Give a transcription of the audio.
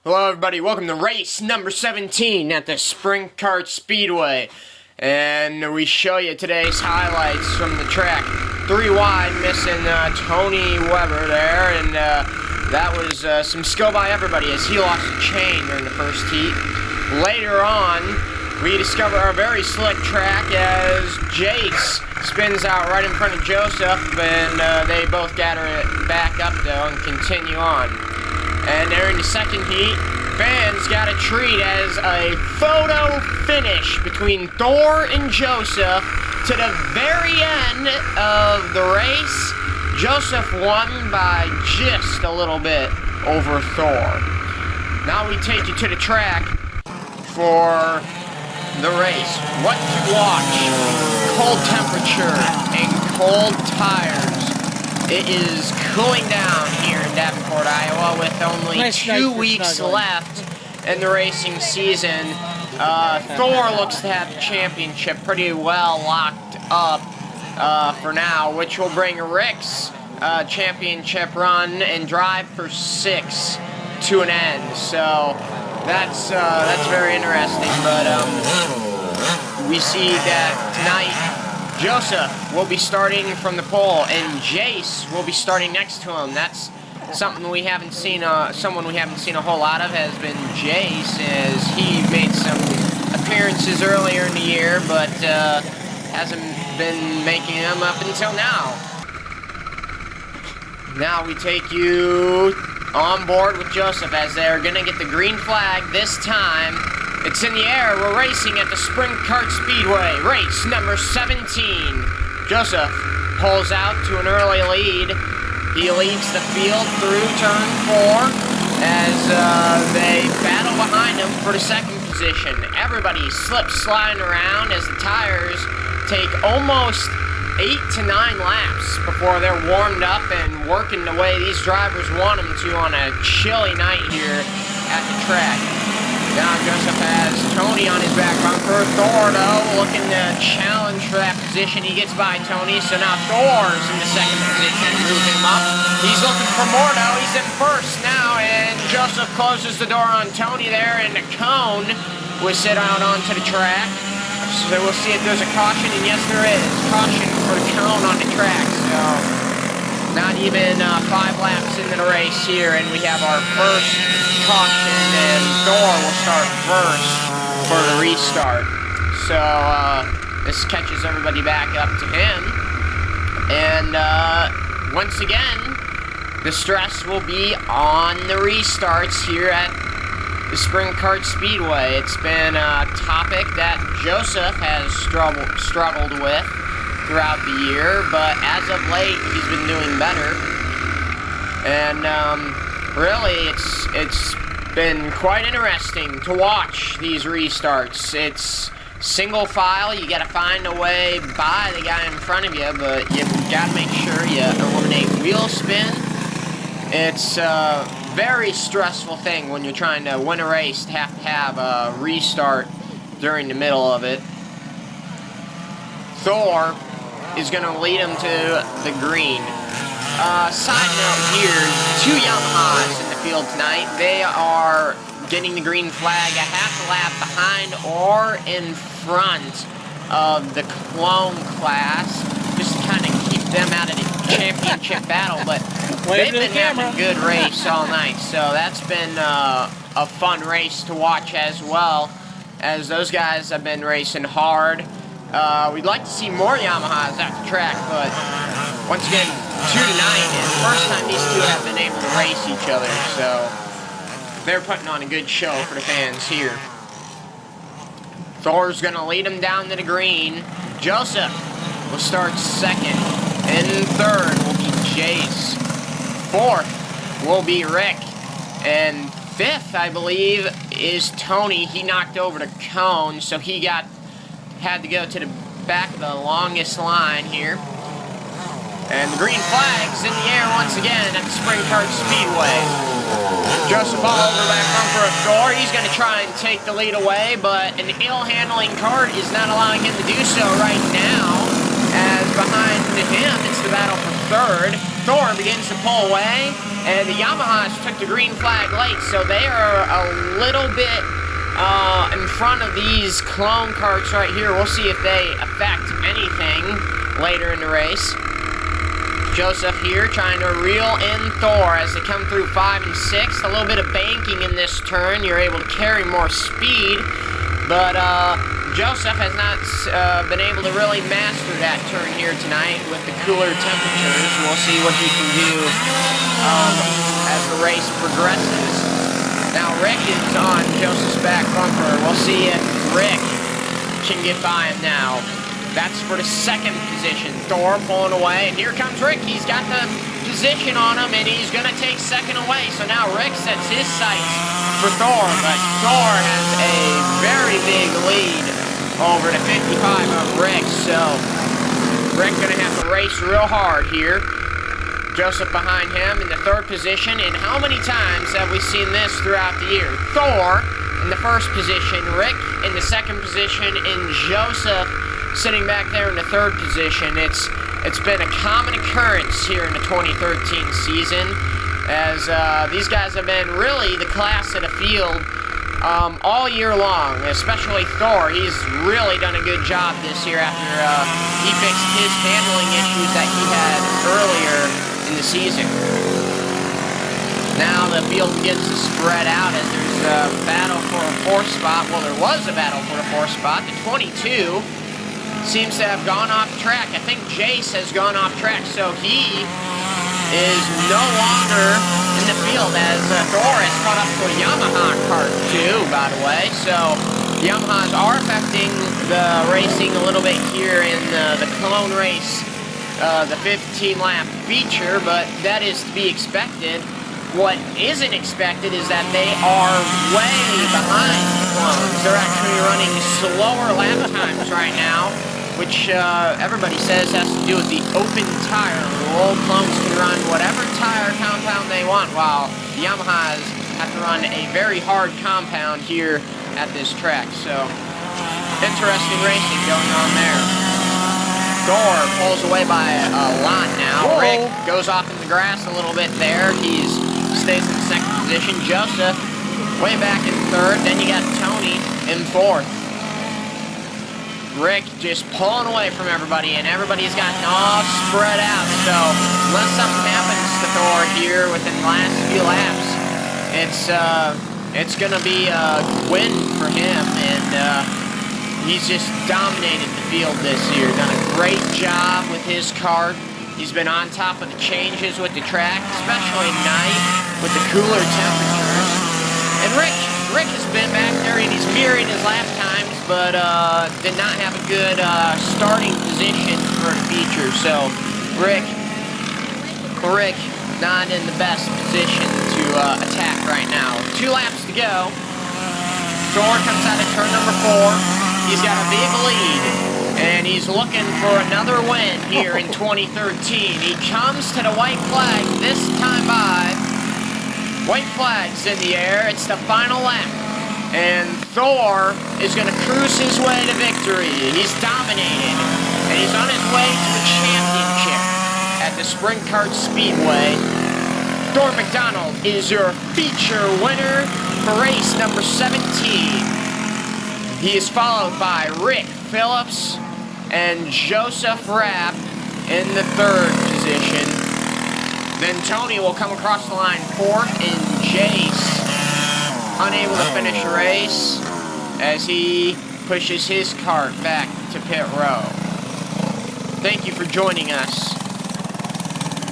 Hello everybody, welcome to race number 17 at the Kart Speedway. And we show you today's highlights from the track. 3 wide, missing Tony Weber there, and that was some skill by everybody as he lost a chain during the first heat. Later on, we discover our very slick track as Jace spins out right in front of Joseph, and they both gather it back up though and continue on. And there in the second heat, fans got a treat as a photo finish between Thor and Joseph to the very end of the race. Joseph won by just a little bit over Thor. Now we take you to the track for the race. What to watch: cold temperature and cold tires. It is cooling down here in Davenport, Iowa, with only 2 weeks left in the racing season. Thor looks to have the championship pretty well locked up for now, which will bring Rick's championship run and drive for 6 to an end. So that's very interesting. But we see that tonight Joseph will be starting from the pole, and Jace will be starting next to him. That's something we haven't seen. Someone we haven't seen a whole lot of has been Jace, as he made some appearances earlier in the year, but hasn't been making them up until now. Now we take you on board with Joseph as they're gonna get the green flag this time. It's in the air. We're racing at the Kart Speedway, race number 17. Joseph pulls out to an early lead. He leads the field through turn 4 as they battle behind him for the second position. Everybody slips sliding around as the tires take almost 8 to 9 laps before they're warmed up and working the way these drivers want them to on a chilly night here at the track. Now Joseph has Tony on his back bumper. Thor, though, looking to challenge for that position. He gets by Tony, so now Thor's in the second position, moving him up. He's looking for more, though. He's in first now, and Joseph closes the door on Tony there, and the cone was set out onto the track. So we'll see if there's a caution, and yes, there is. Caution for the cone on the track, so not even 5 laps into the race here, and we have our first caution, and Thor will start first for the restart. So this catches everybody back up to him, and once again, the stress will be on the restarts here at the Kart Speedway. It's been a topic that Joseph has struggled with throughout the year, but as of late, he's been doing better. And really, it's been quite interesting to watch these restarts. It's single file. You got to find a way by the guy in front of you, but you got to make sure you eliminate wheel spin. It's a very stressful thing when you're trying to win a race to have a restart during the middle of it. Thor is going to lead him to the green. Side note here, 2 Yamahas in the field tonight. They are getting the green flag a half a lap behind or in front of the clone class, just to kind of keep them out of the championship battle, but they've been having a good race all night, so that's been a fun race to watch as well, as those guys have been racing hard. We'd like to see more Yamahas at the track, but once again, 2 to 9 is the first time these two have been able to race each other, so they're putting on a good show for the fans here. Thor's going to lead him down to the green. Joseph will start second. In third will be Jace. Fourth will be Rick. And fifth, I believe, is Tony. He knocked over the cone, so he had to go to the back of the longest line here. And the green flag's in the air once again at the Kart Speedway. Joseph all over that bumper of Thor. He's going to try and take the lead away, but an ill-handling kart is not allowing him to do so right now. As behind him, it's the battle for third. Thor begins to pull away, and the Yamahas took the green flag late, so they are a little bit in front of these clone karts right here. We'll see if they affect anything later in the race. Joseph here trying to reel in Thor as they come through 5 and 6. A little bit of banking in this turn. You're able to carry more speed, but Joseph has not been able to really master that turn here tonight with the cooler temperatures. We'll see what he can do as the race progresses. Now Rick is on Joseph's back bumper. We'll see if Rick can get by him now. That's for the second position. Thor pulling away, and here comes Rick. He's got the position on him, and he's going to take second away. So now Rick sets his sights for Thor, but Thor has a very big lead over the 55 of Rick. So Rick going to have to race real hard here. Joseph behind him in the third position, and how many times have we seen this throughout the year? Thor in the first position, Rick in the second position, and Joseph sitting back there in the third position. It's been a common occurrence here in the 2013 season, as these guys have been really the class of the field all year long, especially Thor. He's really done a good job this year after he fixed his handling issues that he had earlier in the season. Now the field begins to spread out as there's a battle for a fourth spot. Well, there was a battle for the fourth spot. The 22 seems to have gone off track. I think Jace has gone off track, so he is no longer in the field as Thor has caught up to a Yamaha kart too, by the way. So Yamahas are affecting the racing a little bit here in the clone race, the 15-lap feature, but that is to be expected. What isn't expected is that they are way behind the clones. They're actually running slower lap times right now, which everybody says has to do with the open tire rule. Clones can run whatever tire compound they want, while the Yamahas have to run a very hard compound here at this track. So, interesting racing going on there. Thor pulls away by a lot now. Whoa. Rick goes off in the grass a little bit there. He stays in second position. Joseph way back in third. Then you got Tony in fourth. Rick just pulling away from everybody, and everybody's gotten all spread out. So unless something happens to Thor here within the last few laps, it's gonna be a win for him, and he's just dominated the field this year. Done a great job with his kart. He's been on top of the changes with the track, especially at night with the cooler temperatures. And Rick has been back there, and he's mirroring his lap times, but did not have a good starting position for the feature. So Rick not in the best position to attack right now. 2 laps to go. Thor comes out of turn number 4. He's got a big lead, and he's looking for another win here in 2013. He comes to the white flag this time by. White flag's in the air. It's the final lap. And Thor is going to cruise his way to victory. He's dominated, and he's on his way to a championship at the Sprint Kart Speedway. Thor McDonald is your feature winner for race number 17. He is followed by Rick Phillips and Joseph Rapp in the third position. Then Tony will come across the line fourth, and Jace unable to finish the race as he pushes his kart back to pit row. Thank you for joining us.